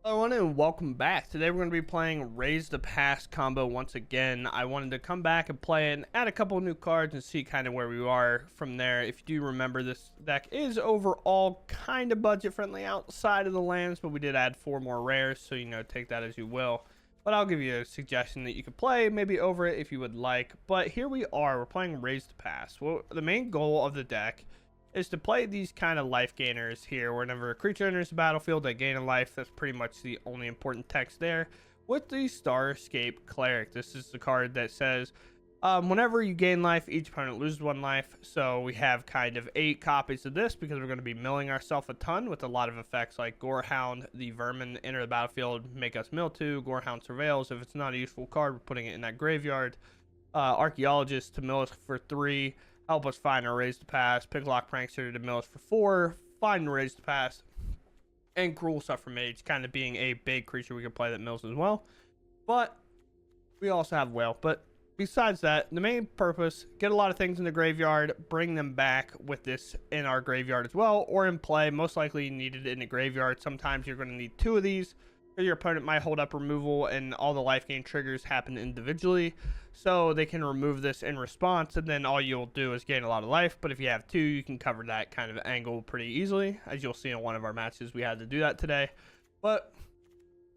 Hello and welcome back. Today we're going to be playing Raise the Past combo once again. I wanted to come back and play it and add a couple new cards and see kind of where we are from there. If you do remember, this deck is overall kind of budget friendly outside of the lands, but we did add 4 more rares, so take that as you will. But I'll give you a suggestion that you could play maybe over it if you would like. But here we are, we're playing Raise the Past. Well, the main goal of the deck is to play these kind of life gainers here. Whenever a creature enters the battlefield, they gain a life. That's pretty much the only important text there. With the Starscape Cleric, this is the card that says whenever you gain life, each opponent loses 1 life. So we have kind of 8 copies of this because we're going to be milling ourselves a ton with a lot of effects like Gorehound, the Vermin, enter the battlefield, make us mill 2. Gorehound surveils. If it's not a useful card, we're putting it in that graveyard. Archaeologist to mill us for 3. Help us find or raise the past. Picklock Prankster to mill us for 4. Find and raise the past. And Cruel Somnophage kind of being a big creature we can play that mills as well. But we also have Wail. But besides that, the main purpose, get a lot of things in the graveyard, bring them back with this in our graveyard as well, or in play. Most likely you need it in the graveyard. Sometimes you're going to need 2 of these. Or your opponent might hold up removal and all the life gain triggers happen individually. So they can remove this in response, and then all you'll do is gain a lot of life. But if you have 2, you can cover that kind of angle pretty easily. As you'll see in one of our matches, we had to do that today. But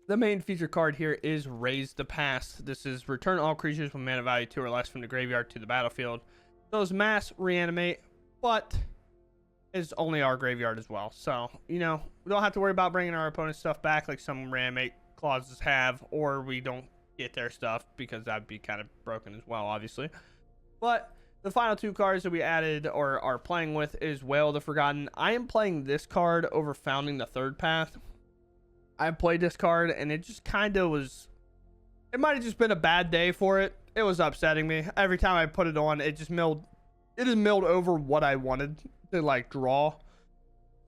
the main feature card here is Raise the Past. This is return all creatures with mana value 2 or less from the graveyard to the battlefield. Those mass reanimate, but it's only our graveyard as well. So, we don't have to worry about bringing our opponent's stuff back like some reanimate clauses have, or we don't get their stuff because that'd be kind of broken as well, obviously. But the final 2 cards that we added or are playing with is Wail the Forgotten. I am playing this card over Founding the Third Path. I played this card and it just kind of was, it might have just been a bad day for it. It was upsetting me. Every time I put it on, it just milled over what I wanted to draw.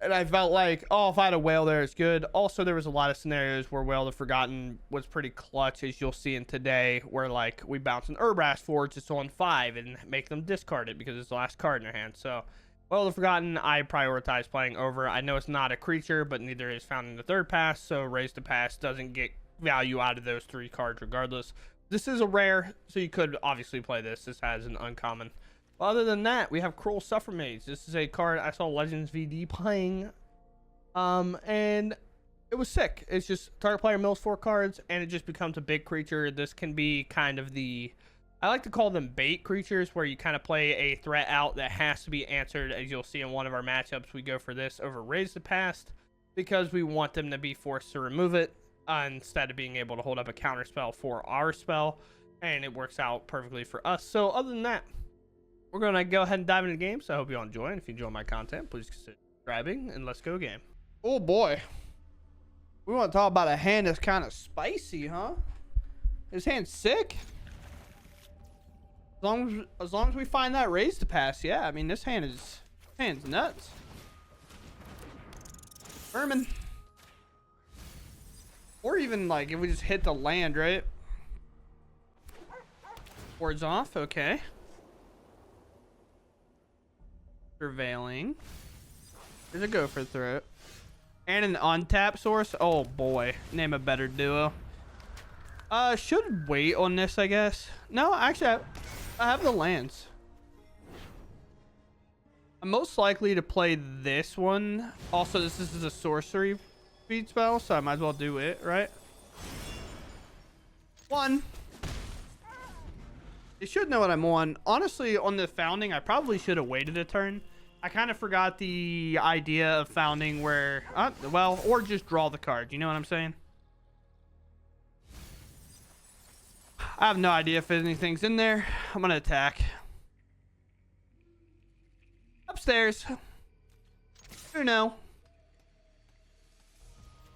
And I felt like, oh, if I had a Wail there, it's good. Also, there was a lot of scenarios where Wail the Forgotten was pretty clutch, as you'll see in today, where we bounce an Urbrash Forge just on 5 and make them discard it because it's the last card in their hand. So Wail the Forgotten, I prioritize playing over. I know it's not a creature, but neither is Founding the Third Pass, so Raise the Past doesn't get value out of those 3 cards regardless. This is a rare, so you could obviously play this. This has an uncommon. Other than that, we have Cruel Somnophage. This is a card I saw Legends VD playing, and it was sick. It's just target player mills 4 cards, and it just becomes a big creature. This can be kind of I like to call them bait creatures, where you kind of play a threat out that has to be answered. As you'll see in one of our matchups, we go for this over Raise the Past because we want them to be forced to remove it instead of being able to hold up a counter spell for our spell, and it works out perfectly for us. So other than that, we're going to go ahead and dive into the game, so I hope you all enjoy. And if you enjoy my content, please consider subscribing, and let's go game. Oh, boy. We want to talk about a hand that's kind of spicy, huh? This hand's sick. As long as we find that Raise the Past, yeah. I mean, this hand's nuts. Vermin. Or even, if we just hit the land, right? Board's off, okay. Surveilling. There's a Gopher Throat. And an untap source. Oh boy. Name a better duo. Should wait on this, I guess. No, actually, I have the lands. I'm most likely to play this one. Also, this is a sorcery speed spell, so I might as well do it, right? 1. You should know what I'm on. Honestly, on the Founding, I probably should have waited a turn. I kind of forgot the idea of Founding where, or just draw the card. You know what I'm saying? I have no idea if anything's in there. I'm going to attack. Upstairs. Who knows?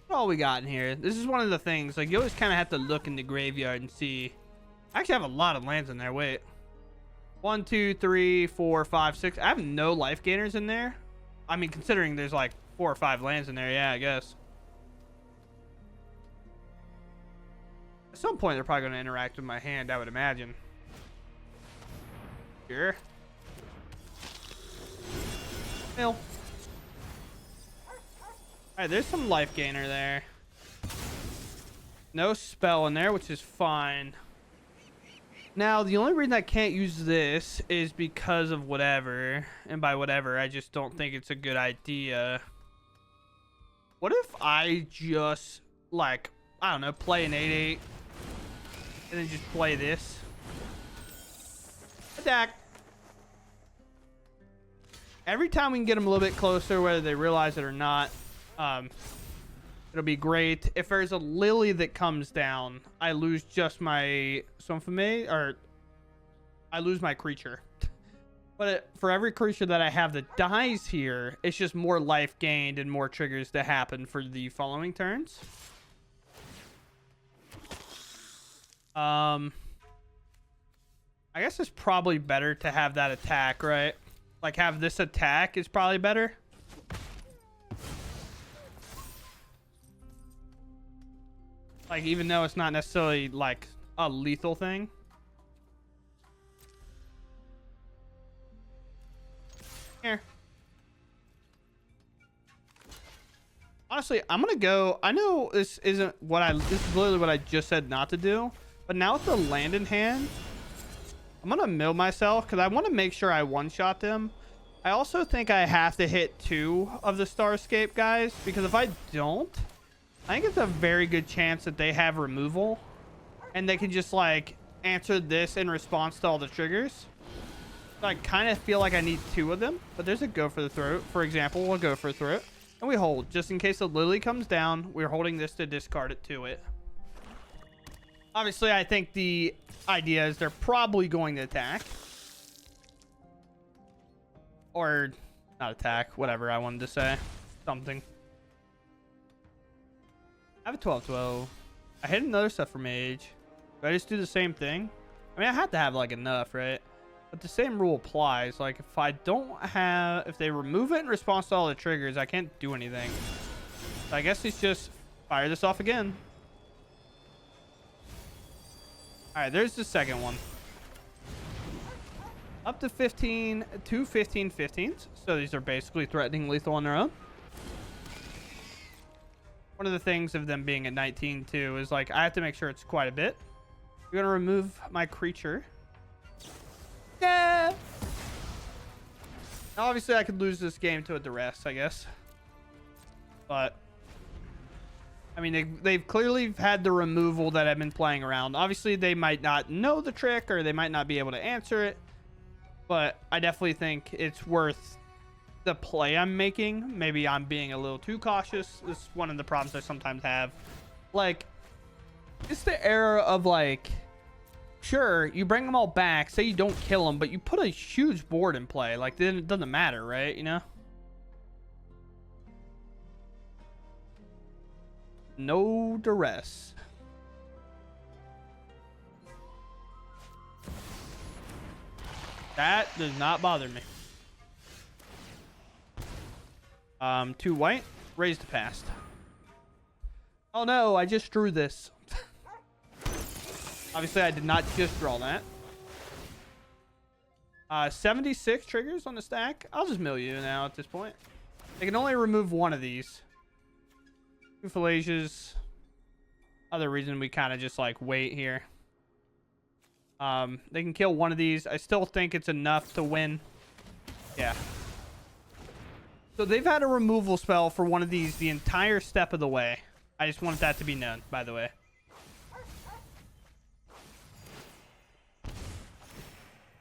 What all we got in here? This is one of the things. You always kind of have to look in the graveyard and see. I actually have a lot of lands in there. Wait. 1, 2, 3, 4, 5, 6. I have no life gainers in there. I mean, considering there's 4 or 5 lands in there, yeah, I guess. At some point, they're probably going to interact with my hand, I would imagine. Sure. Mill. Alright, there's some life gainer there. No spell in there, which is fine. Now, the only reason I can't use this is because of whatever. And by whatever, I just don't think it's a good idea. What if I just, like, I don't know, play an 8/8 and then just play this? Attack. Every time we can get them a little bit closer, whether they realize it or not, it'll be great. If there's a lily that comes down, I lose just my Somnophage, or I lose my creature. But for every creature that I have that dies here, it's just more life gained and more triggers to happen for the following turns. I guess it's probably better to have that attack, right? Like, have this attack is probably better. Like, even though it's not necessarily, like, a lethal thing. Here. Honestly, I'm gonna go. I know this isn't what this is literally what I just said not to do. But now with the land in hand, I'm gonna mill myself because I want to make sure I one-shot them. I also think I have to hit 2 of the Starscape guys, because if I don't, I think it's a very good chance that they have removal and they can just, like, answer this in response to all the triggers. So I kind of feel like I need 2 of them, but there's a go for the throat. For example, we'll go for a throat and we hold just in case the lily comes down. We're holding this to discard it to it. Obviously, I think the idea is they're probably going to attack. Or not attack, whatever I wanted to say. Something. I have a 12/12. I hit another stuff for mage. Do I just do the same thing? I mean, I have to have, like, enough, right? But the same rule applies. Like, if I don't have... If they remove it in response to all the triggers, I can't do anything. So I guess it's just fire this off again. Alright, there's the second one. Up to 15, 2 15/15s. So these are basically threatening lethal on their own. One of the things of them being at 19 too is, like, I have to make sure it's quite a bit. I'm going to remove my creature. Yeah! Now, obviously, I could lose this game to a duress, I guess. But... I mean, they've clearly had the removal that I've been playing around. Obviously, they might not know the trick or they might not be able to answer it. But I definitely think it's worth the play I'm making. Maybe I'm being a little too cautious. This is one of the problems I sometimes have. Like, it's the era of, like, sure, you bring them all back. Say you don't kill them, but you put a huge board in play. Like, then it doesn't matter, right? You know? No duress. That does not bother me. 2 white. Raise the past. Oh no, I just drew this. Obviously, I did not just draw that. 76 triggers on the stack. I'll just mill you now at this point. They can only remove 1 of these. 2 Fallages. Other reason we kind of just, like, wait here. They can kill 1 of these. I still think it's enough to win. Yeah. So they've had a removal spell for 1 of these the entire step of the way. I just want that to be known, by the way.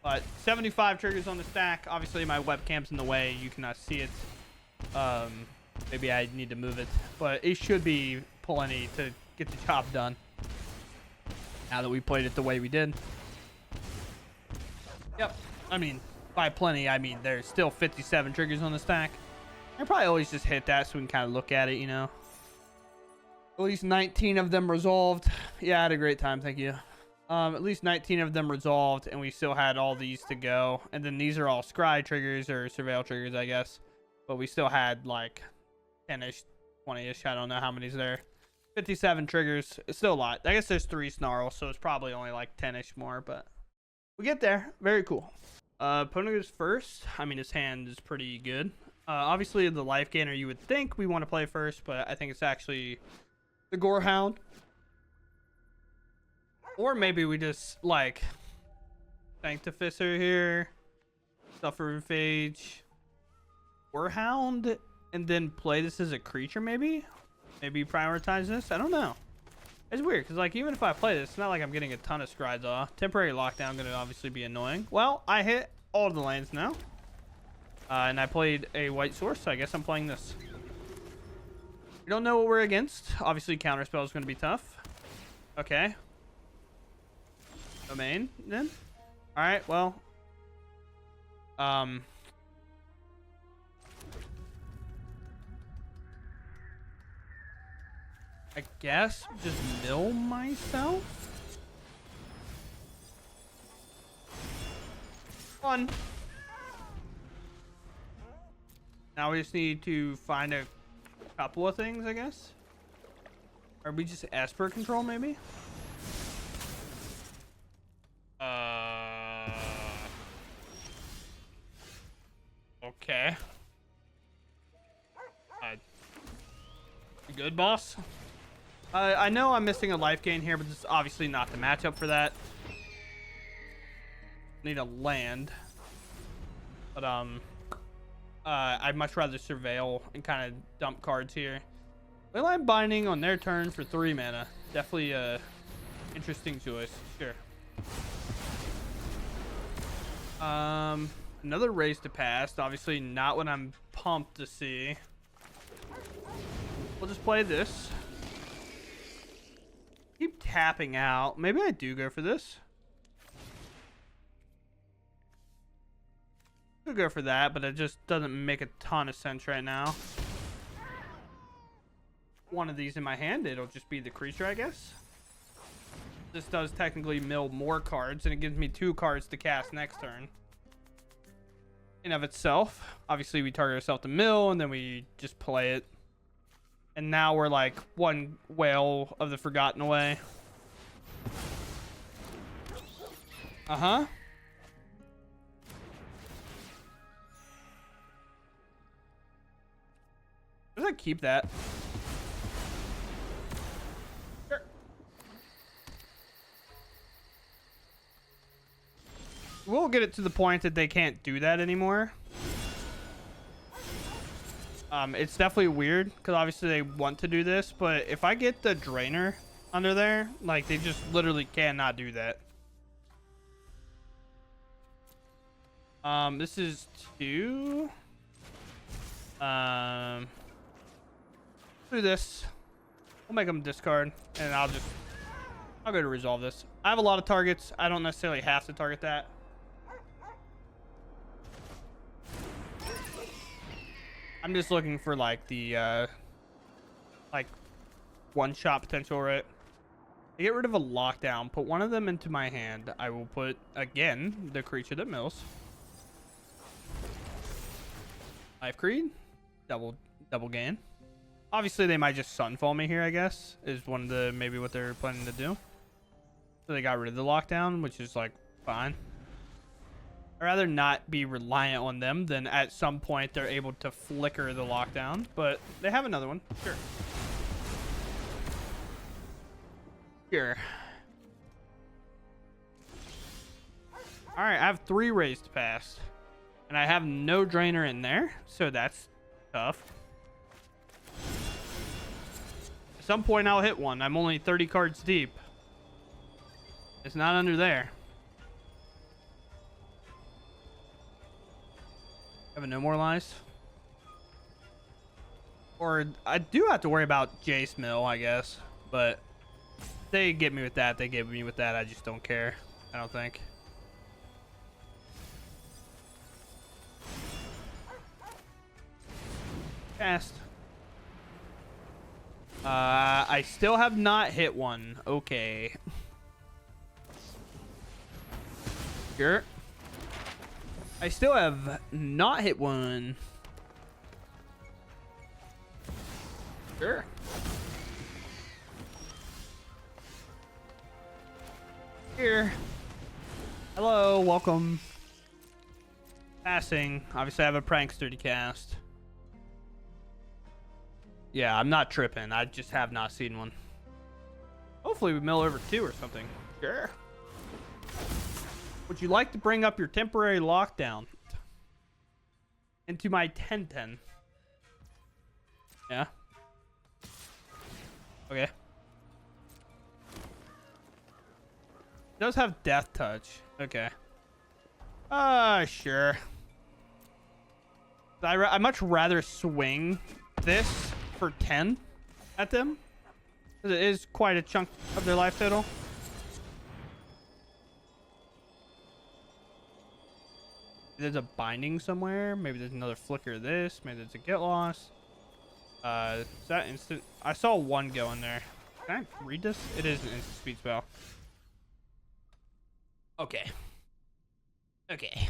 But 75 triggers on the stack. Obviously, my webcam's in the way. You cannot see it. Maybe I need to move it. But it should be plenty to get the job done. Now that we played it the way we did. Yep. I mean, by plenty, I mean there's still 57 triggers on the stack. I probably always just hit that so we can kind of look at it, you know. At least 19 of them resolved. Yeah, I had a great time. Thank you. At least 19 of them resolved, and we still had all these to go. And then these are all scry triggers or surveil triggers, I guess. But we still had like 10-ish, 20-ish. I don't know how many's there. 57 triggers. It's still a lot. I guess there's 3 snarls, so it's probably only like 10-ish more, but we get there. Very cool. Opponent goes first. I mean, his hand is pretty good. Obviously, the life gainer you would think we want to play first, but I think it's actually the Gorehound. Or maybe we just, like, Sanctifier here, Somnophage, Gorehound, and then play this as a creature, maybe? Maybe prioritize this? I don't know. It's weird, because, like, even if I play this, it's not like I'm getting a ton of scrides off. Temporary lockdown going to obviously be annoying. Well, I hit all the lands now. And I played a white source, so I guess I'm playing this. We don't know what we're against. Obviously, counterspell is going to be tough. Okay. Domain, then. Alright, well. I guess just mill myself. One. Now we just need to find a couple of things, I guess. Or we just Esper control, maybe? Okay. Good, boss? I know I'm missing a life gain here, but this is obviously not the matchup for that. Need a land. But, I'd much rather surveil and kind of dump cards here. Leyline Binding on their turn for 3 mana. Definitely a interesting choice. Sure. Another Raise to Past. Obviously not what I'm pumped to see. We'll just play this. Keep tapping out. Maybe I do go for this. Could go for that, but it just doesn't make a ton of sense right now. One of these in my hand, it'll just be the creature, I guess. This does technically mill more cards, and it gives me 2 cards to cast next turn. In of itself, obviously we target ourselves to mill, and then we just play it. And now we're like 1 Wail of the Forgotten away. Uh-huh. Does I keep that? Sure. We'll get it to the point that they can't do that anymore. It's definitely weird because obviously they want to do this, but if I get the Drainer under there, like they just literally cannot do that. This is 2. Do this. We'll make them discard, and I'll go to resolve this. I have a lot of targets. I don't necessarily have to target that. I'm just looking for like the like one-shot potential, right? To get rid of a lockdown, put one of them into my hand. I will put again the creature that mills. Lifecreed, double gain. Obviously, they might just Sunfall me here, I guess, is one of the maybe what they're planning to do. So they got rid of the lockdown, which is like fine. I'd rather not be reliant on them than at some point they're able to flicker the lockdown. But they have another one. Sure. Sure. Alright, I have 3 Raise to Past. And I have no Drainer in there. So that's tough. At some point I'll hit one. I'm only 30 cards deep. It's not under there. Have a No More Lies. Or I do have to worry about Jace Mill, I guess. But they get me with that. They get me with that. I just don't care. I don't think. Cast. I still have not hit one. Okay. Sure. I still have not hit one. Sure. Here. Hello, welcome. Passing. Obviously, I have a Prankster to cast. Yeah, I'm not tripping. I just have not seen one. Hopefully we mill over 2 or something. Sure. Would you like to bring up your temporary lockdown into my 10-10? Yeah. Okay. It does have death touch. Okay. Sure. I'd much rather swing this for 10 at them. It is quite a chunk of their life total. There's a binding somewhere. Maybe there's another flicker of this. Maybe there's a get lost. Is that instant? I saw one go in there. Can I read this? It is an instant speed spell. Okay. Okay.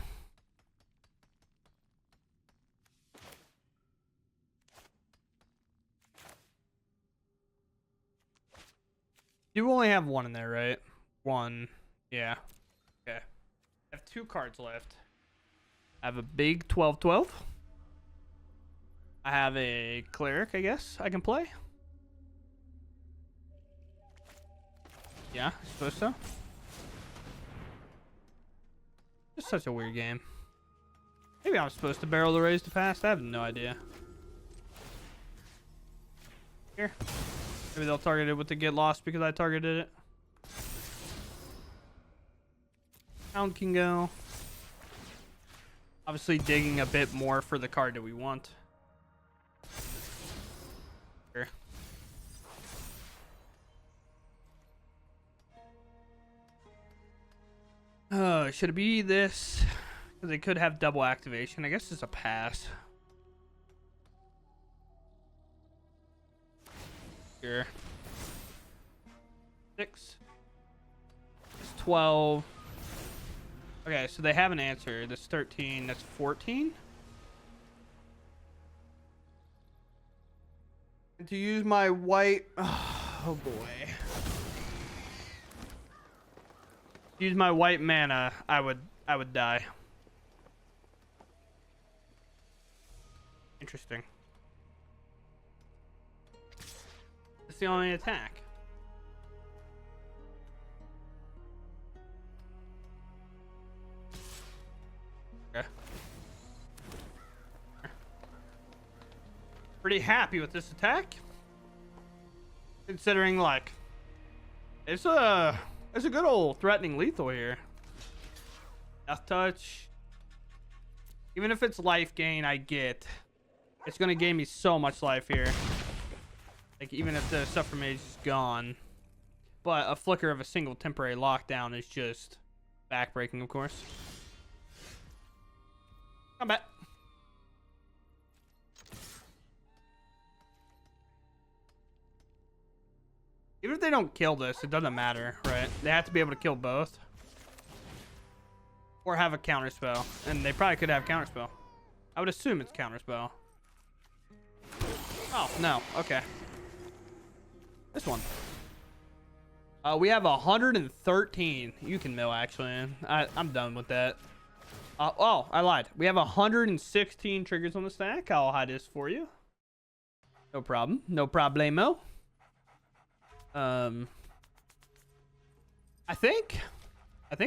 You only have one in there, right? One. Yeah. Okay. I have 2 cards left. I have a big 12/12. I have a cleric, I guess I can play. Yeah, I suppose so. It's such a weird game. Maybe I'm supposed to barrel the raise to pass. I have no idea. Here. Maybe they'll target it with the get lost because I targeted it. Hound can go. Obviously digging a bit more for the card that we want. Here. Oh, should it be this? Because they could have double activation. I guess it's a pass. Here. 6. It's 12. Okay, so they have an answer. That's 13. That's 14. And to use my white... Oh, boy. Use my white mana, I would die. Interesting. It's the only attack. Okay. Pretty happy with this attack. Considering, like, it's a good old threatening lethal here. Death touch. Even if it's life gain, I get. It's gonna gain me so much life here. Like, even if the Suffer Mage is gone. But a flicker of a single temporary lockdown is just backbreaking, of course. Combat. Even if they don't kill this, it doesn't matter, right? They have to be able to kill both. Or have a counterspell. And they probably could have counterspell. I would assume it's counterspell. Oh, no. Okay. This one. We have 113. You can mill, actually. I'm done with that. Oh, I lied. We have 116 triggers on the stack. I'll hide this for you. No problem. No problemo. I think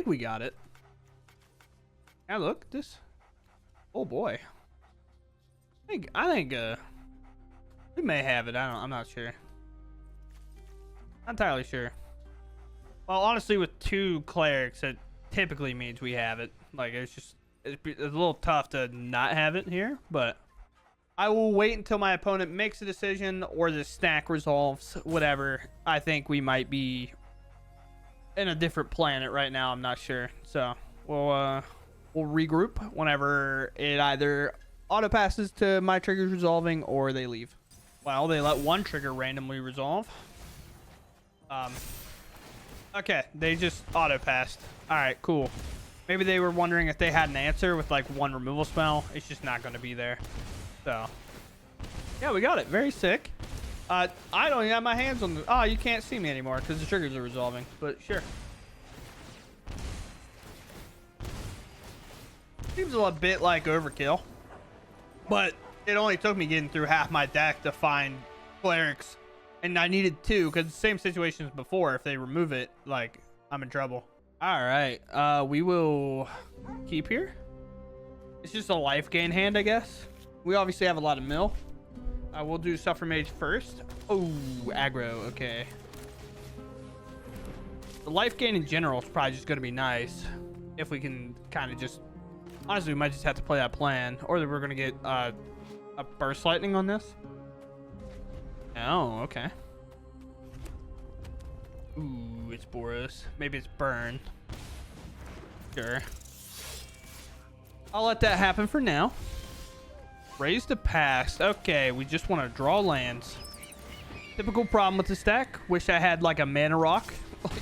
we got it. Can I look at this? Oh boy. I think we may have it. I'm not sure. Not entirely sure. Well, honestly, with 2 clerics, it typically means we have it. Like, it's a little tough to not have it here, but I will wait until my opponent makes a decision or the stack resolves, whatever. I think we might be in a different planet right now. I'm not sure. So we'll regroup whenever it either auto passes to my triggers resolving or they leave. Well, they let one trigger randomly resolve. Okay, they just auto passed. All right, cool. Maybe they were wondering if they had an answer with like 1 removal spell. It's just not going to be there. So, yeah, we got it. Very sick. I don't even have my hands on the... Oh, you can't see me anymore because the triggers are resolving. But sure. Seems a bit like overkill. But it only took me getting through half my deck to find clerics And I needed 2 because the same situation as before. If they remove it, like, I'm in trouble. All right. We will keep here. It's just a life gain hand, I guess. We obviously have a lot of mill. We'll do Suffer Mage first. Oh, aggro. Okay. The life gain in general is probably just going to be nice. If we can kind of just... Honestly, we might just have to play that plan. Or that we're going to get a Burst Lightning on this. Oh, okay. Ooh, it's Boros. Maybe it's Burn. Sure. I'll let that happen for now. Raise the past. Okay, we just want to draw lands. Typical problem with this deck. Wish I had like a mana rock.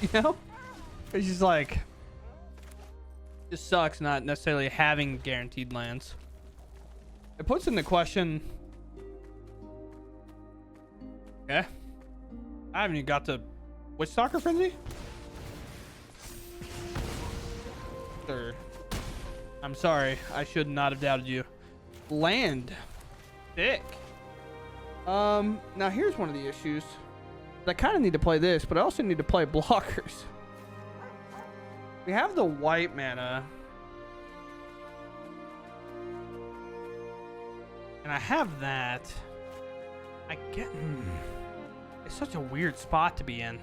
You know? It's just like... Just sucks not necessarily having guaranteed lands. It puts into question... Okay. I haven't even got to... Witch Stalker Frenzy? Sure. I'm sorry. I should not have doubted you. Land. Thick. Now here's one of the issues. I kind of need to play this, but I also need to play blockers. We have the white mana. And I have that. I get... It's such a weird spot to be in.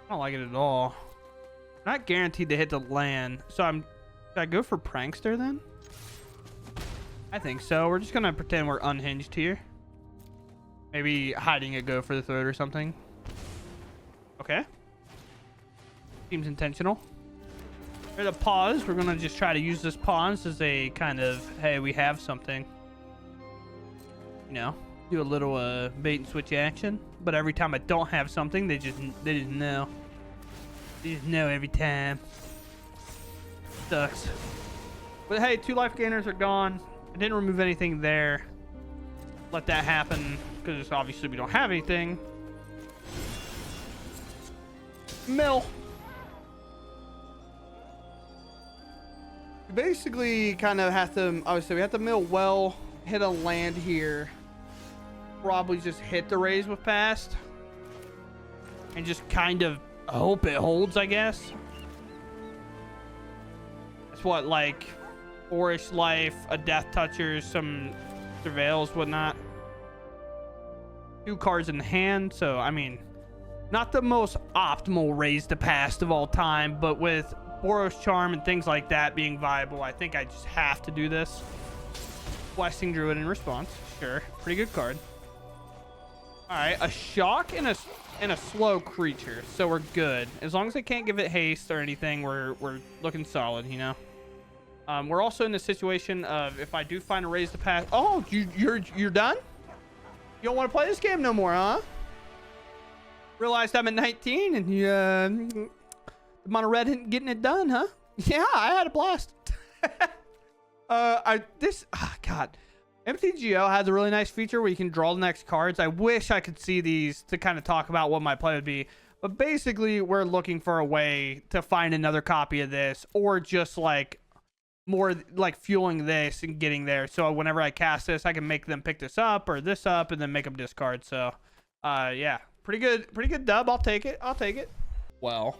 I don't like it at all. I'm not guaranteed to hit the land. So should I go for Prankster then? I think so. We're just going to pretend we're unhinged here. Maybe hiding a go for the throat or something. Okay. Seems intentional. For the pause, we're going to just try to use this pause as a kind of, hey, we have something. You know, do a little bait and switch action. But every time I don't have something, they just know. They just know every time. Sucks. But hey, 2 life gainers are gone. I didn't remove anything there. Let that happen because obviously we don't have anything. Mill. We basically kind of have to, obviously we have to mill well, hit a land here. Probably just hit the raise with past. And just kind of hope it holds, I guess. That's what, like... Forest Life, a Death Toucher, some Surveils, whatnot. 2 cards in hand, so I mean, not the most optimal raise to past of all time, but with Boros Charm and things like that being viable, I think I just have to do this. Blessing Druid in response, sure, pretty good card. All right, a shock and a slow creature, so we're good. As long as I can't give it haste or anything, we're looking solid, you know. We're also in the situation of if I do find a raise to pass. Oh, you're done? You don't want to play this game no more, huh? Realized I'm at 19 and you, the mono red isn't getting it done, huh? Yeah, I had a blast. God, MTGO has a really nice feature where you can draw the next cards. I wish I could see these to kind of talk about what my play would be. But basically, we're looking for a way to find another copy of this or just like more like fueling this and getting there. So whenever I cast this, I can make them pick this up or this up and then make them discard. So, yeah, pretty good dub. I'll take it. Well,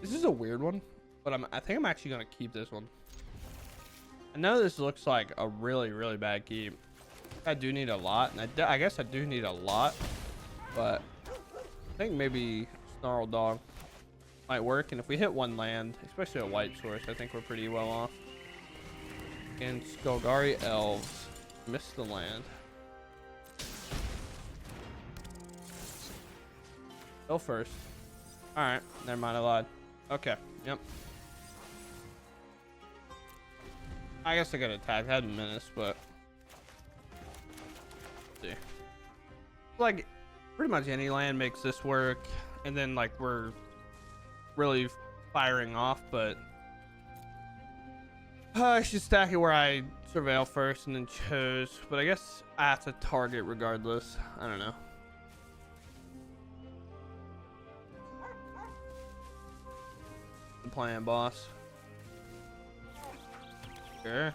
this is a weird one, but I think I'm actually going to keep this one. I know this looks like a really, really bad keep. I do need a lot, and I guess I do need a lot, but I think maybe Snarl Dog might work. And if we hit 1 land, especially a white source, I think we're pretty well off. And Skulgari Elves. Missed the land. Go first. Alright, never mind, I lied. Okay, yep. I guess I got attacked. I had a menace, but let's see. Like, pretty much any land makes this work. And then, like, we're really firing off, but I should stack it where I surveil first and then chose, but I guess I have to target regardless. I don't know. The plan, boss. Sure.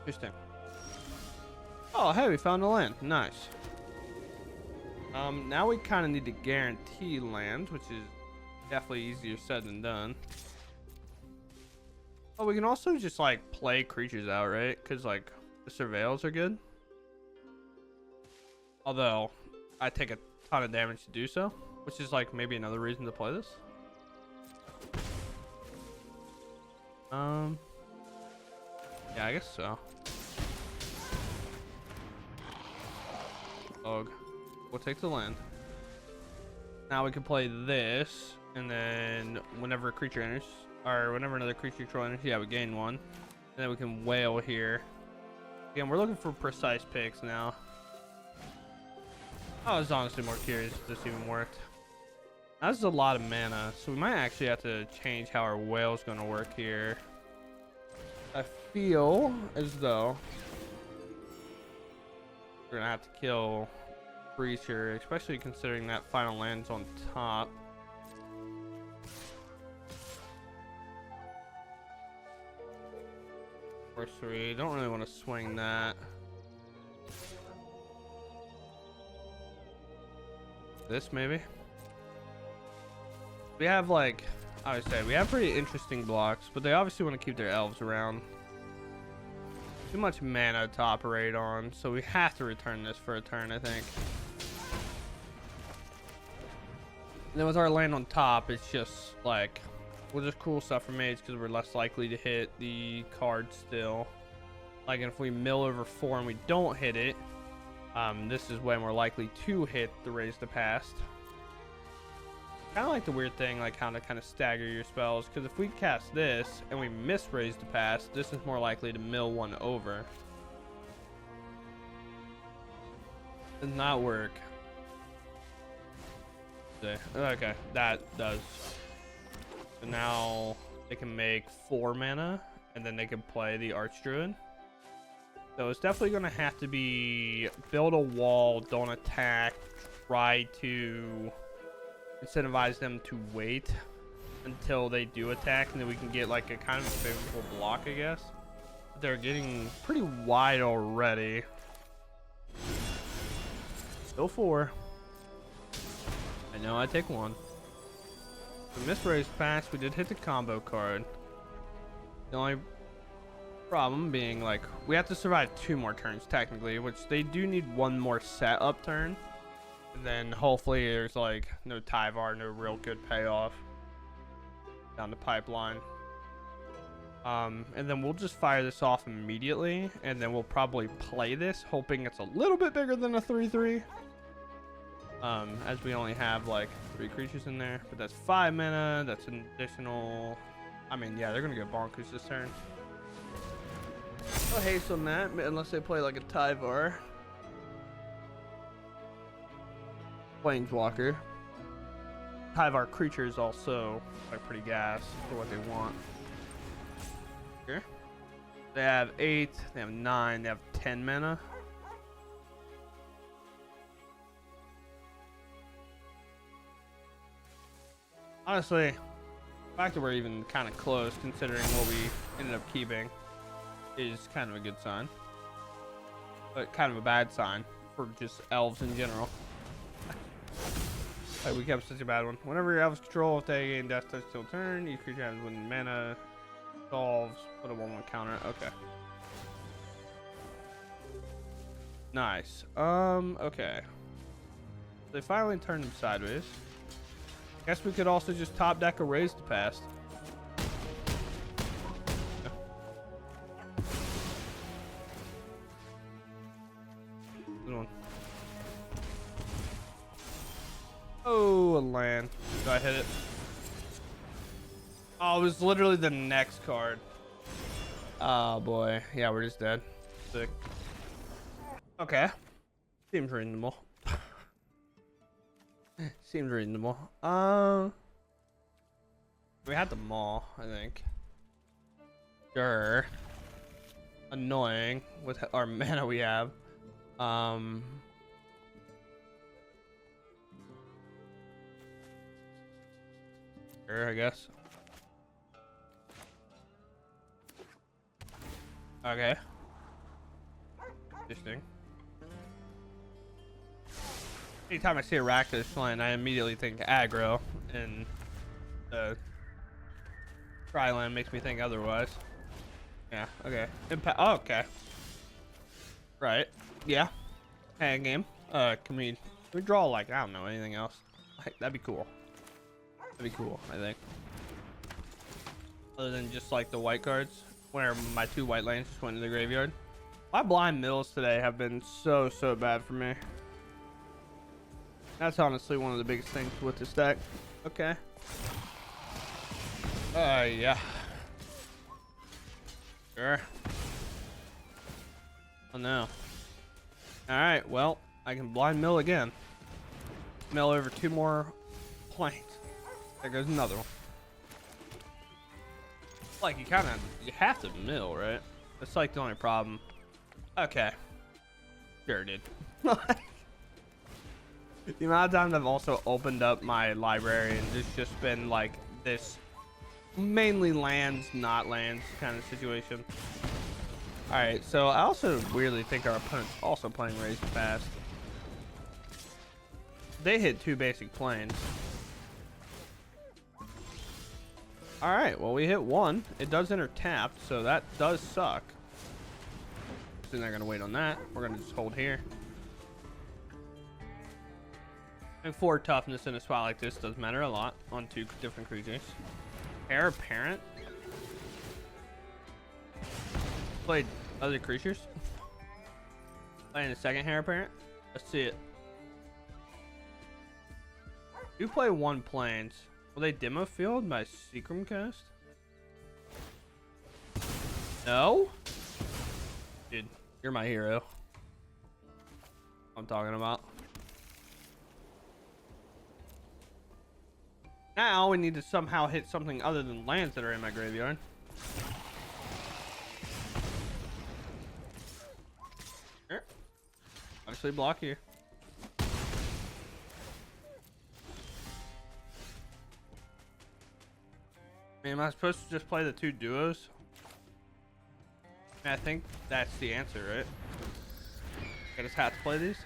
Interesting. Oh, hey, we found the land. Nice. Now we kind of need to guarantee land, which is definitely easier said than done. Oh, we can also just like play creatures out, right? Because like the surveils are good. Although I take a ton of damage to do so, which is like maybe another reason to play this. Yeah, I guess so. Dog. We'll take the land. Now we can play this, and then whenever a creature enters, or whenever another creature control enters, yeah, we gain one. And then we can Wail here. Again, we're looking for precise picks now. I was honestly more curious if this even worked. Now, this is a lot of mana, so we might actually have to change how our Wail's going to work here. I feel as though we're going to have to kill creature, especially considering that final land's on top. Sorcery, don't really want to swing that. This maybe. We have like, I would say we have pretty interesting blocks, but they obviously want to keep their elves around. Too much mana to operate on, so we have to return this for a turn, I think. And then with our land on top, it's just like, we'll just cool stuff for mage because we're less likely to hit the card still. Like if we mill over 4 and we don't hit it, this is when we're likely to hit the Raise the Past. Kind of like the weird thing, like how to kind of stagger your spells, because if we cast this and we miss Raise the Past, this is more likely to mill one over. Does not work. Okay, that does. So now they can make 4 mana, and then they can play the Archdruid. So it's definitely going to have to be build a wall, don't attack, try to incentivize them to wait until they do attack, and then we can get like a kind of a favorable block, I guess. But they're getting pretty wide already. Still 4. I know I take 1. The missed Raise Pass, we did hit the combo card. The only problem being like we have to survive 2 more turns technically, which they do need 1 more setup turn. And then hopefully there's like no Tyvar, no real good payoff down the pipeline. And then we'll just fire this off immediately, and then we'll probably play this hoping it's a little bit bigger than a 3/3. As we only have like 3 creatures in there, but that's 5 mana. That's an additional. I mean, yeah, they're gonna get bonkers this turn. No haste on that, unless they play like a Tyvar. Planeswalker. Tyvar creatures also are pretty gas for what they want. Here. They have 8, they have 9, they have 10 mana. Honestly, the fact that we're even kind of close, considering what we ended up keeping, is kind of a good sign. But kind of a bad sign for just elves in general. Right, we kept such a bad one. Whenever your elves control, if they gain death touch till turn, each creature has 1 mana, solves, put a 1/1 counter. Okay. Nice. Okay. They finally turned them sideways. Guess we could also just top deck a Raise the Past. Good one. Oh, a land. Did I hit it? Oh, it was literally the next card. Oh boy. Yeah, we're just dead. Sick. Okay. Seems reasonable. Seems reasonable. We had the maul, I think. Sure. Annoying with our mana we have. Sure, I guess. Okay. Interesting. Anytime I see a Rakdos land, I immediately think aggro, and the Dryland makes me think otherwise. Yeah, okay. Impact. Oh, okay. Right. Yeah. Hand game. Can we draw, like, I don't know, anything else? Like, that'd be cool. That'd be cool, I think. Other than just, like, the white cards, where my 2 white lands just went to the graveyard. My blind mills today have been so bad for me. That's honestly one of the biggest things with this deck. Okay. Yeah. Sure. Oh no. Alright, well, I can blind mill again. Mill over 2 more planes. There goes another one. Like, you have to mill, right? That's like the only problem. Okay. Sure, dude. The amount of times I've also opened up my library and it's just been like this mainly lands, not lands kind of situation. Alright, so I also weirdly think our opponent's also playing Raised Fast. They hit 2 basic planes. Alright, well, we hit 1. It does enter tapped, so that does suck. So they're going to wait on that. We're going to just hold here. And 4 toughness in a spot like this does matter a lot on 2 different creatures. Heir Apparent. Played other creatures. Playing the second Heir Apparent. Let's see it. You play 1 planes. Will they demo field my Seachrome Coast? No? Dude, you're my hero. I'm talking about. Now we need to somehow hit something other than lands that are in my graveyard. Here. Obviously block here. Am I supposed to just play the 2 duos? I think that's the answer, right? I just have to play these.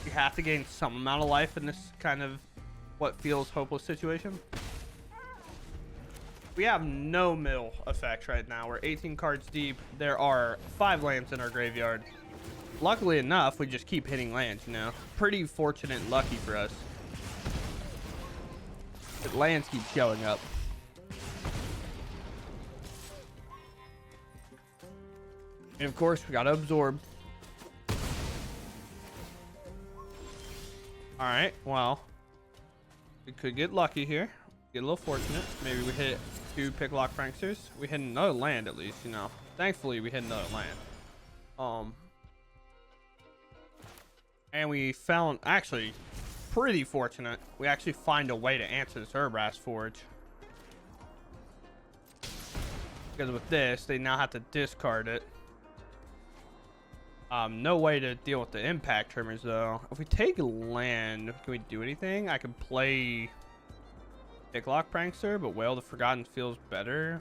You have to gain some amount of life in this kind of what feels hopeless situation. We have no mill effects right now. We're 18 cards deep. There are 5 lands in our graveyard. Luckily enough, we just keep hitting lands, you know. Pretty fortunate and lucky for us. But lands keep showing up. And of course, we gotta absorb. Alright, well. We could get lucky here. Get a little fortunate. Maybe we hit 2 Picklock Pranksters. We hit another land at least, you know. Thankfully, we hit another land. And we found, actually, pretty fortunate. We actually find a way to answer this Herbrass Forge. Because with this, they now have to discard it. No way to deal with the impact trimmers though. If we take land, can we do anything? I can play Picklock Prankster, but Wail the Forgotten feels better.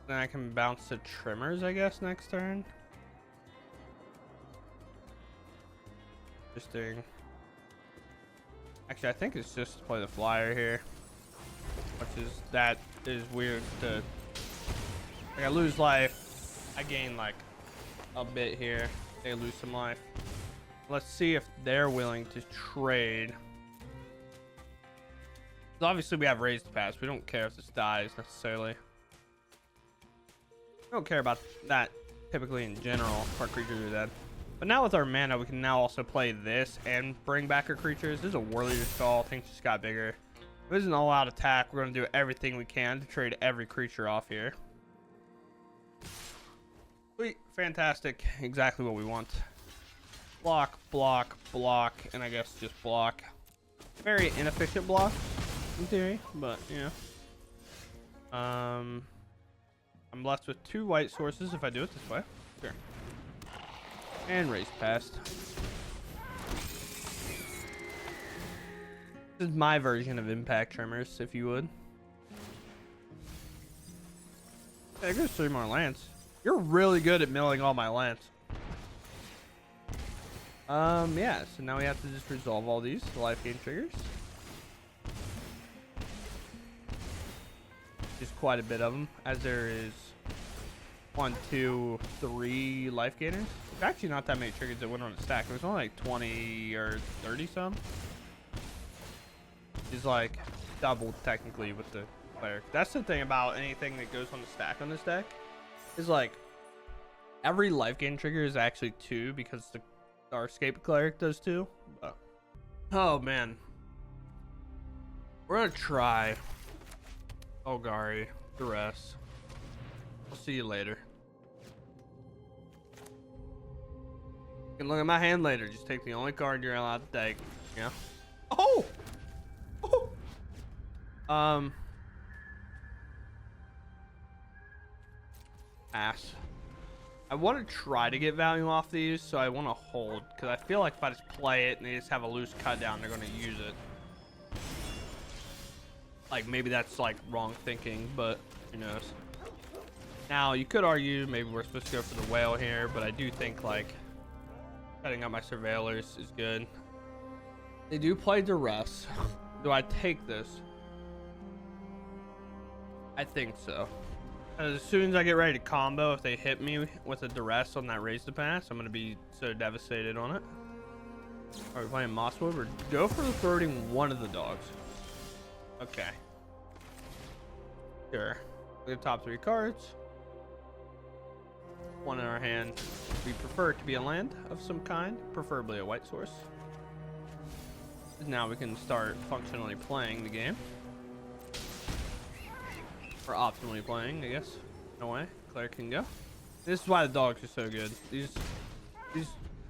Then I can bounce the trimmers, I guess, next turn. Interesting. Actually, I think it's just to play the flyer here. Which is, that is weird to, like, I lose life. I gain like a bit here. They lose some life. Let's see if they're willing to trade. So obviously we have Raised Pass. We don't care if this dies necessarily. We don't care about that typically in general if our creatures are dead. But now with our mana, we can now also play this and bring back our creatures. This is a Whirly to stall. Things just got bigger. If this is an all-out attack, we're going to do everything we can to trade every creature off here. Sweet, fantastic, exactly what we want. Block, block, block, and I guess just block. Very inefficient block, in theory, but yeah. I'm left with 2 white sources if I do it this way. Sure. And raise past. This is my version of impact trimmers, if you would. There goes 3 more lands. You're really good at milling all my lands. Yeah, so now we have to just resolve all these life gain triggers. Just quite a bit of them, as there is 1, 2, 3 life gainers. It's actually not that many triggers that went on the stack. It was only like 20 or 30 some. It's like double technically with the cleric. That's the thing about anything that goes on the stack on this deck, is like every life gain trigger is actually 2 because the Starscape Cleric does 2. But, oh man, we're gonna try Golgari Duress. We'll see you later. You can look at my hand later. Just take the only card you're allowed to take. Yeah. Oh. Pass. I want to try to get value off these, so I want to hold, because I feel like if I just play it and they just have a loose cut down, they're going to use it. Like, maybe that's like wrong thinking, but who knows. Now you could argue maybe we're supposed to go for the Wail here, but I do think like setting up my surveillors is good. They do play Duress. Do I take this? I think so. As soon as I get ready to combo, if they hit me with a Duress on that Raise the Pass, I'm going to be so devastated on it. Are we playing Mosswood? Or go for thwarting one of the dogs. Okay. Sure. Look at the top 3 cards. 1 in our hand. We prefer it to be a land of some kind, preferably a white source. Now we can start functionally playing the game. Or optimally playing, I guess. No way. Cleric can go. This is why the dogs are so good.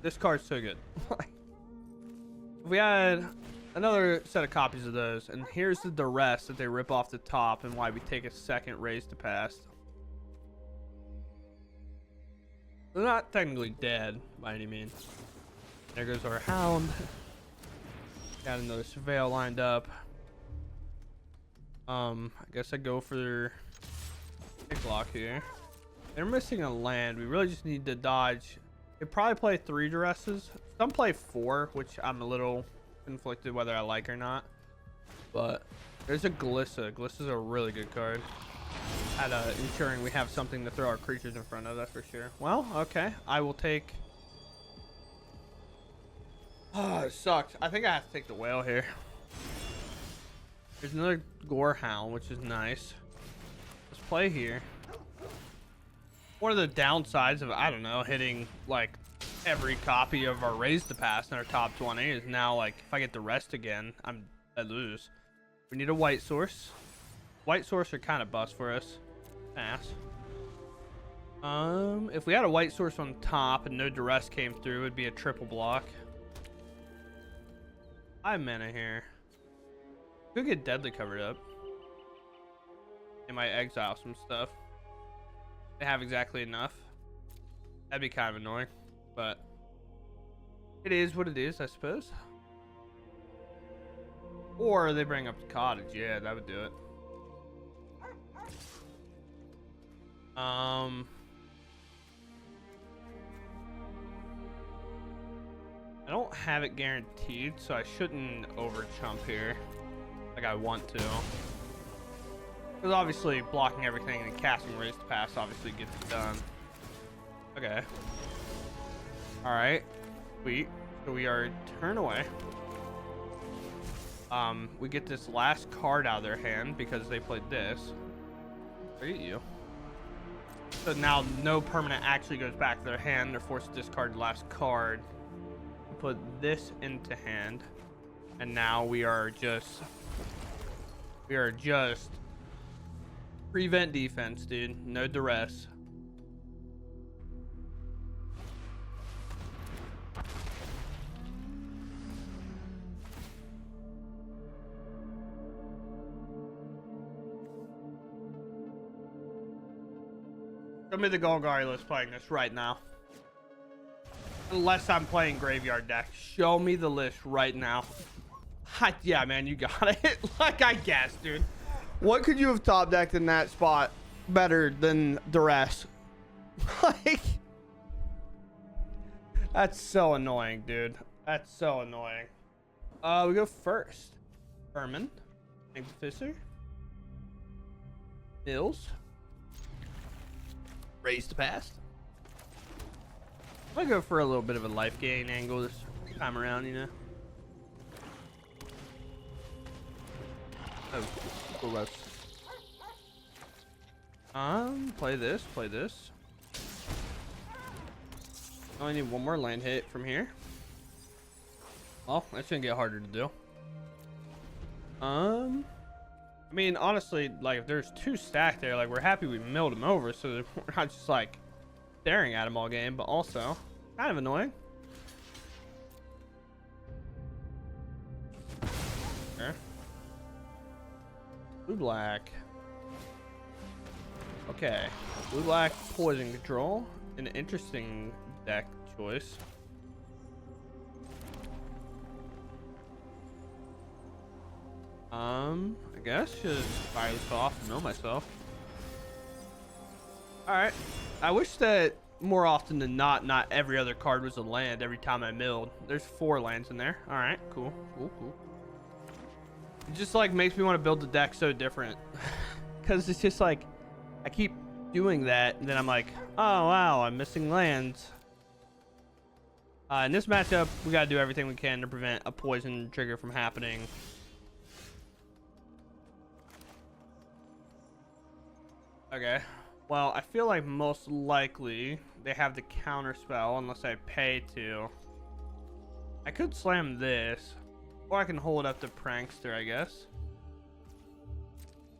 This card's so good. If we had another set of copies of those, and here's the Duress that they rip off the top, and why we take a second Raise to Pass. They're not technically dead by any means. There goes our Hound. Got another Surveil lined up. I guess I go for Picklock here. They're missing a land. We really just need to dodge. They probably play 3 Duresses. Some play 4, which I'm a little conflicted whether I like or not. But there's a Glissa. Glissa's a really good card at ensuring we have something to throw our creatures in front of, that's for sure. Well, okay. I will take... Oh, it sucks. I think I have to take the Wail here. There's another Gorehound, which is nice. Let's play here. One of the downsides of, I don't know, hitting like every copy of our Raise to Pass in our top 20 is now like if I get the rest again, I lose. We need a white source. White source are kind of bust for us. Pass. If we had a white source on top and no Duress came through, it would be a triple block. 5 mana here. Could get Deadly covered up. They might exile some stuff. They have exactly enough. That'd be kind of annoying, but it is what it is, I suppose. Or they bring up the cottage. Yeah, that would do it. I don't have it guaranteed, so I shouldn't over chump here like I want to. Because obviously blocking everything and casting Raise to Pass obviously gets it done. Okay. Alright. Sweet. So we are turn away. We get this last card out of their hand because they played this. Look at you. So now no permanent actually goes back to their hand. They're forced to discard the last card. Put this into hand. And now we are just prevent defense, dude. No Duress. Show me the Golgari list playing this right now. Unless I'm playing graveyard deck. Show me the list right now. Yeah, man, you got it. Like, I guess, dude. What could you have top decked in that spot better than the rest. Like, that's so annoying, dude. That's so annoying. We go first. Vermin, Fisher, Mills, Raise the Past. I'm gonna go for a little bit of a life gain angle this time around, you know. Oh, gross. Play this, play this. I only need one more land hit from here. Oh, that's gonna get harder to do. I mean, honestly, like, if there's 2 stacked there, like, we're happy we milled them over, so that we're not just, like, staring at them all game, but also kind of annoying. Okay. Blue black. Okay. Blue black poison control. An interesting deck choice. I guess just fire this off and mill myself. Alright. I wish that more often than not every other card was a land every time I milled. There's 4 lands in there. Alright, cool. Cool. It just like makes me want to build the deck so different. Cause it's just like I keep doing that and then I'm like, oh wow, I'm missing lands. In this matchup, we gotta do everything we can to prevent a poison trigger from happening. Okay, well, I feel like most likely they have the counter spell unless I pay to. I could slam this, or I can hold up the Prankster, I guess.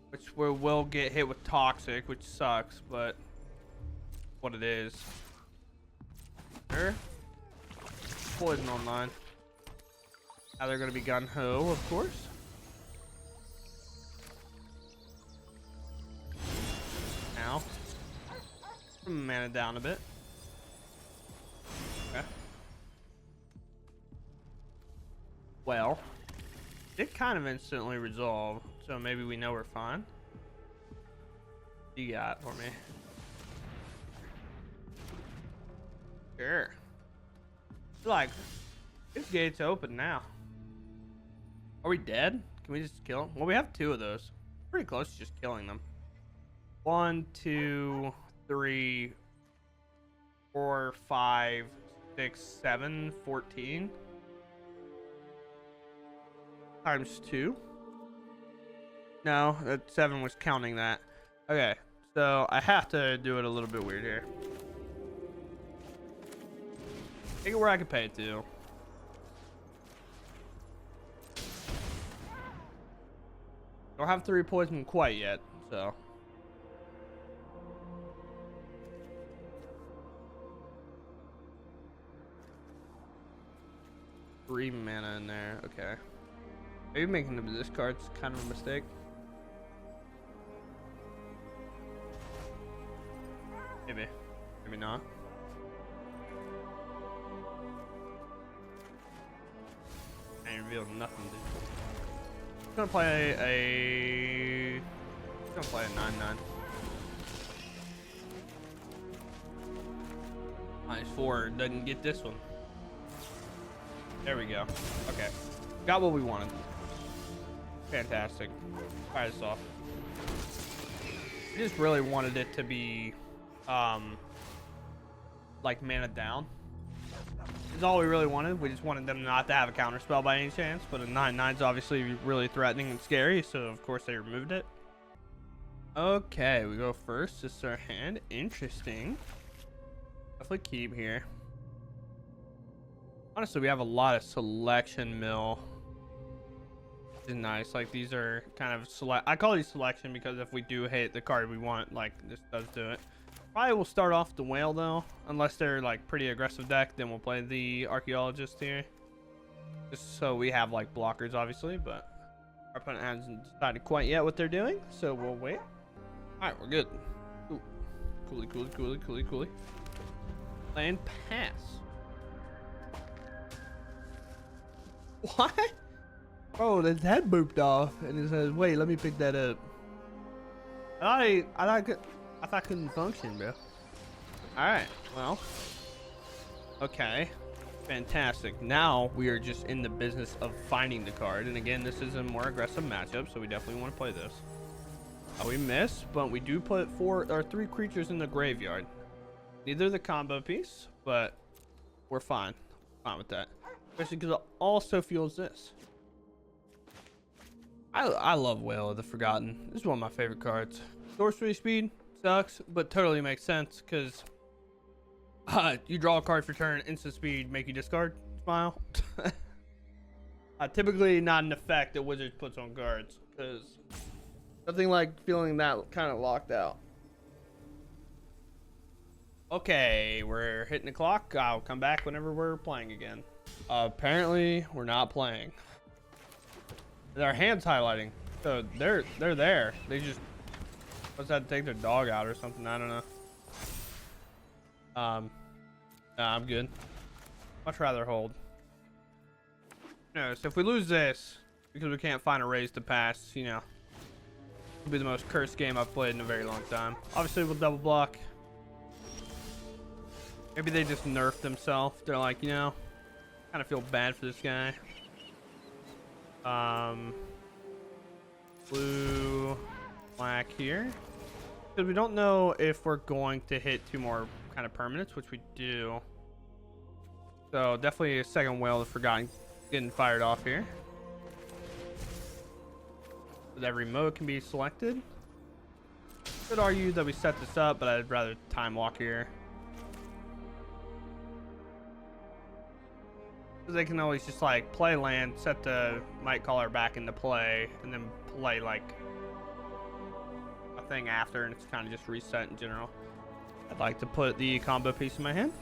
Which will get hit with Toxic, which sucks, but what it is. Sure. Poison online. Now they're gonna be gun ho, of course. Now, mana down a bit. Okay. Well, it kind of instantly resolved, so maybe we know we're fine. What you got for me? Sure. Like, this gate's open now. Are we dead? Can we just kill them? Well, we have 2 of those. Pretty close to just killing them. 1, 2, 3, 4, 5, 6, 7, 14. Times 2. No, that 7 was counting that. Okay, so I have to do it a little bit weird here. Take it where I can pay it to. Don't have 3 poison quite yet, so. Three mana in there, okay. Maybe making this card's kind of a mistake. Maybe, maybe not. I ain't revealed nothing, dude. I'm gonna play a 9/9. -4 doesn't get this one. There we go. Okay, got what we wanted. Fantastic. Fire this off. I just really wanted it to be, like mana down. Is all we really wanted. We just wanted them not to have a counter spell by any chance, but a 9/9 is obviously really threatening and scary, so of course they removed it. Okay, we go first. This is our hand. Interesting. Definitely keep here. Honestly, we have a lot of selection mill. Which is nice. Like, these are kind of select. I call these selection because if we do hit the card we want, like, this does do it. Probably we'll start off the Wail though, unless they're like pretty aggressive deck. Then we'll play the Archaeologist here, just so we have like blockers, obviously. But our opponent hasn't decided quite yet what they're doing, so we'll wait. All right, we're good. Ooh. Coolly. Land pass. What? Oh, his head booped off, and it says, "Wait, let me pick that up." I I thought I couldn't function, bro. Alright, well. Okay. Fantastic. Now we are just in the business of finding the card. And again, this is a more aggressive matchup, so we definitely want to play this. We miss, but we do put 3 creatures in the graveyard. Neither the combo piece, but we're fine. Fine with that. Especially because it also fuels this. I love Wail of the Forgotten. This is one of my favorite cards. Sorcery speed sucks, but totally makes sense because you draw a card for turn, instant speed, make you discard. Smile. Typically not an effect that Wizards puts on cards because nothing like feeling that kind of locked out. Okay, we're hitting the clock. I'll come back whenever we're playing again. Apparently, we're not playing. Their hand's highlighting, so they're there. They just must have to take their dog out or something. I don't know. Nah, I'm good. Much rather hold. No, so if we lose this because we can't find a raise to pass, you know, it'll be the most cursed game I've played in a very long time. Obviously, we'll double block. Maybe they just nerfed themselves. They're like, you know, kind of feel bad for this guy. Blue, black here. Because we don't know if we're going to hit 2 more kind of permanents, which we do. So definitely a second Wail of the Forgotten getting fired off here. But every mode can be selected. Could argue that we set this up, but I'd rather time walk here. They can always just like play land, set the Nightcaller back into play, and then play like a thing after, and it's kind of just reset in general. I'd like to put the combo piece in my hand.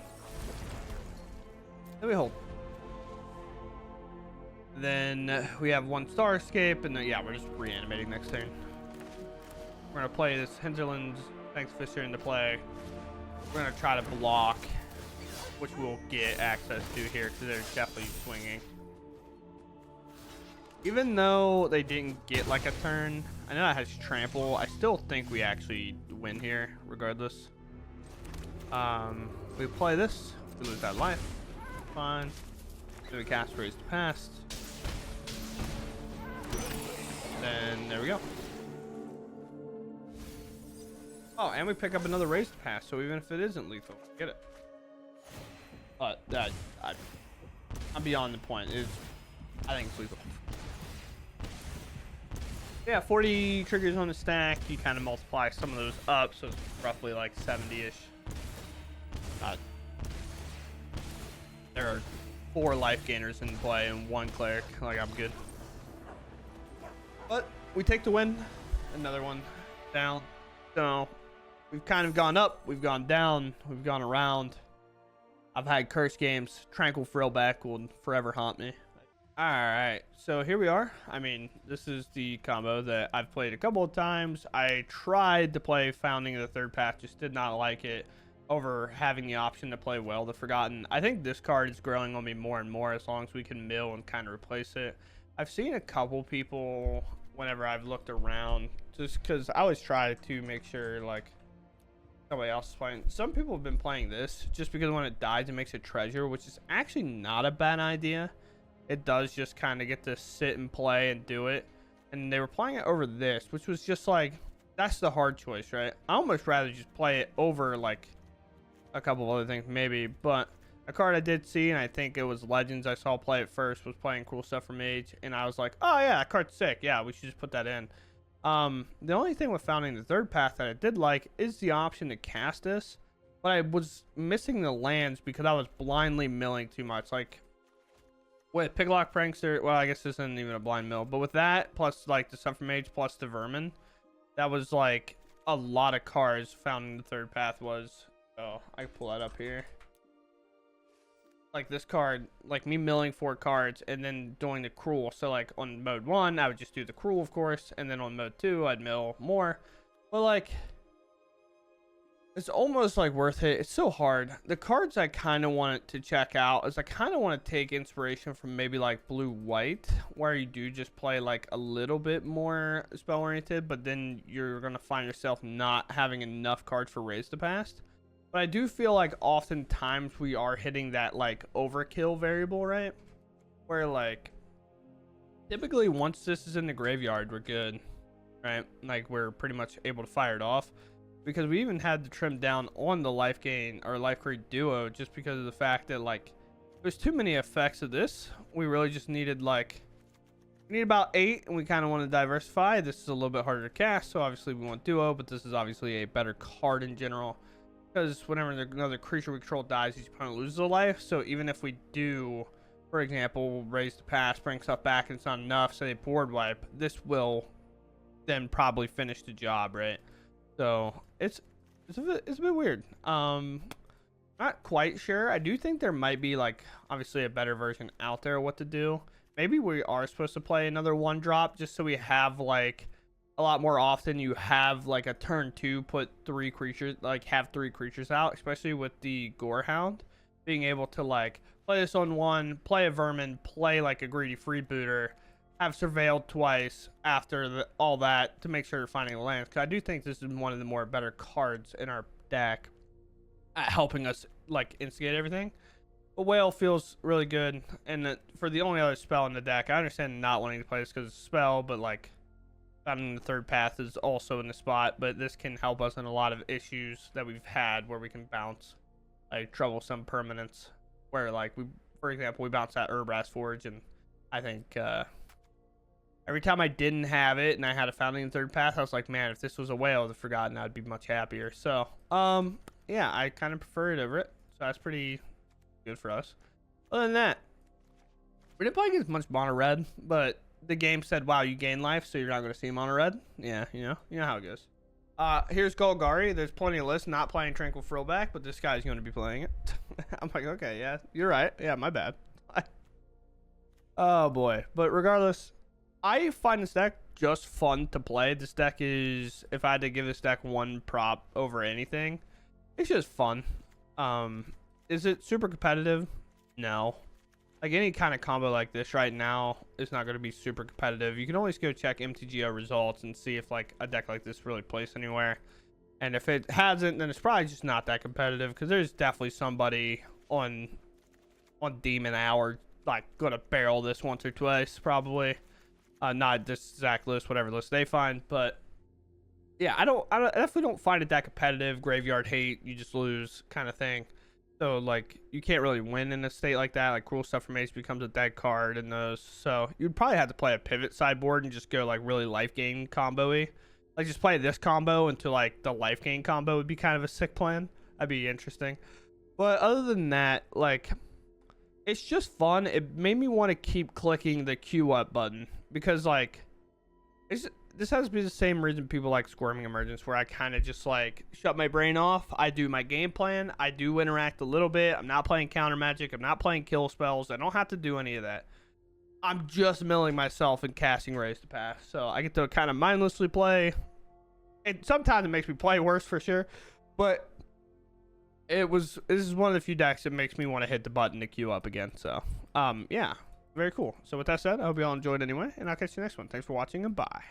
Then we hold. Then we have 1 Starscape, and then yeah, we're just reanimating next turn. We're gonna play this Hinterland Sanctifier into play. We're gonna try to block, which we'll get access to here because they're definitely swinging. Even though they didn't get like a turn, I know it has trample. I still think we actually win here regardless. We play this, we lose that life. Fine. Then we cast Raise to Past. Then there we go. Oh, and we pick up another Raise to Past, so even if it isn't lethal, get it. But I'm beyond the point. I think it's lethal. Yeah, 40 triggers on the stack. You kind of multiply some of those up, so it's roughly like 70-ish. There are 4 life gainers in play and 1 cleric. Like, I'm good. But we take the win. Another one down. So we've kind of gone up. We've gone down. We've gone around. I've had curse games. Tranquil Frillback will forever haunt me. Alright, so here we are. I mean, this is the combo that I've played a couple of times. I tried to play Founding of the Third Path, just did not like it over having the option to play Wail of the Forgotten. I think this card is growing on me more and more as long as we can mill and kind of replace it. I've seen a couple people whenever I've looked around, just because I always try to make sure like somebody else is playing. Some people have been playing this just because when it dies it makes a treasure, which is actually not a bad idea. It does just kind of get to sit and play and do it. And they were playing it over this, which was just like, that's the hard choice, right? I almost rather just play it over like a couple of other things maybe. But a card I did see, and I think it was Legends I saw play it first, was playing Cruel Stuff for Mage. And I was like, oh yeah, that card's sick. Yeah, we should just put that in. The only thing with Founding the Third Path that I did like is the option to cast this. But I was missing the lands because I was blindly milling too much. Like, with Picklock Prankster, well, I guess this isn't even a blind mill, but with that, plus like the Suffer Mage, plus the Vermin, that was like a lot of cards Founding the Third Path was. So I can pull that up here. Like this card, like me milling 4 cards and then doing the Cruel. So like on mode 1, I would just do the Cruel, of course, and then on mode 2, I'd mill more. But like, It's almost like worth it. It's so hard. The cards I kind of want to check out is I kind of want to take inspiration from maybe like blue white, where you do just play like a little bit more spell oriented, but then you're going to find yourself not having enough cards for Raise the Past. But I do feel like oftentimes we are hitting that like overkill variable, right? Where like typically once this is in the graveyard, we're good, right? Like we're pretty much able to fire it off. Because we even had to trim down on the life gain or Lifecreed Duo just because of the fact that like there's too many effects of this. We really just needed like we need about 8 and we kind of want to diversify. This is a little bit harder to cast, so obviously we want Duo, but this is obviously a better card in general because whenever another creature we control dies, each opponent loses a life. So even if we do, for example, Raise the Past, bring stuff back and it's not enough, say board wipe, this will then probably finish the job, right? So it's a bit weird. Not quite sure. I do think there might be like obviously a better version out there of what to do. Maybe we are supposed to play another 1-drop just so we have like a lot more often. You have like a turn 2, put 3 creatures, like have 3 creatures out, especially with the Gorehound being able to like play this on 1, play a vermin, play like a greedy freebooter, have surveilled twice after all that to make sure they're finding the lands. Because I do think this is one of the more better cards in our deck at helping us like instigate everything. But Wail feels really good, and for the only other spell in the deck, I understand not wanting to play this because it's a spell, but like founding the third path is also in the spot. But this can help us in a lot of issues that we've had where we can bounce like troublesome permanents. Where like we, for example, we bounced that Urbraz Forge, and I think every time I didn't have it and I had a founding in third path, I was like, man, if this was a Whale of the Forgotten, I'd be much happier. So, yeah, I kind of prefer it over it. So that's pretty good for us. Other than that, we didn't play against much mono red, but the game said, wow, you gain life, so you're not going to see mono red. Yeah, you know how it goes. Here's Golgari. There's plenty of lists not playing Tranquil Frillback, but this guy's going to be playing it. I'm like, okay, yeah, you're right. Yeah, my bad. Oh, boy. But regardless, I find this deck just fun to play. This deck is, if I had to give this deck one prop over anything, it's just fun. Is it super competitive? No. Like any kind of combo like this right now is not going to be super competitive. You can always go check MTGO results and see if like a deck like this really plays anywhere. And if it hasn't, then it's probably just not that competitive because there's definitely somebody on Demon Hour like going to barrel this once or twice probably. Not this exact list, whatever list they find, but yeah, I definitely don't find it that competitive. Graveyard hate, you just lose kind of thing. So like you can't really win in a state like that. Like Cruel Somnophage becomes a dead card in those. So you'd probably have to play a pivot sideboard and just go like really life gain combo-y. Like just play this combo into like the life gain combo would be kind of a sick plan. That'd be interesting. But other than that, like it's just fun. It made me want to keep clicking the queue up button because like this has to be the same reason people like Squirming Emergence, where I kind of just like shut my brain off. I do my game plan. I do interact a little bit. I'm not playing counter magic. I'm not playing kill spells. I don't have to do any of that. I'm just milling myself and casting Raise the Past. So I get to kind of mindlessly play. And sometimes it makes me play worse for sure. But this is one of the few decks that makes me want to hit the button to queue up again. So, yeah, very cool. So with that said, I hope you all enjoyed anyway, and I'll catch you next one. Thanks for watching, and bye.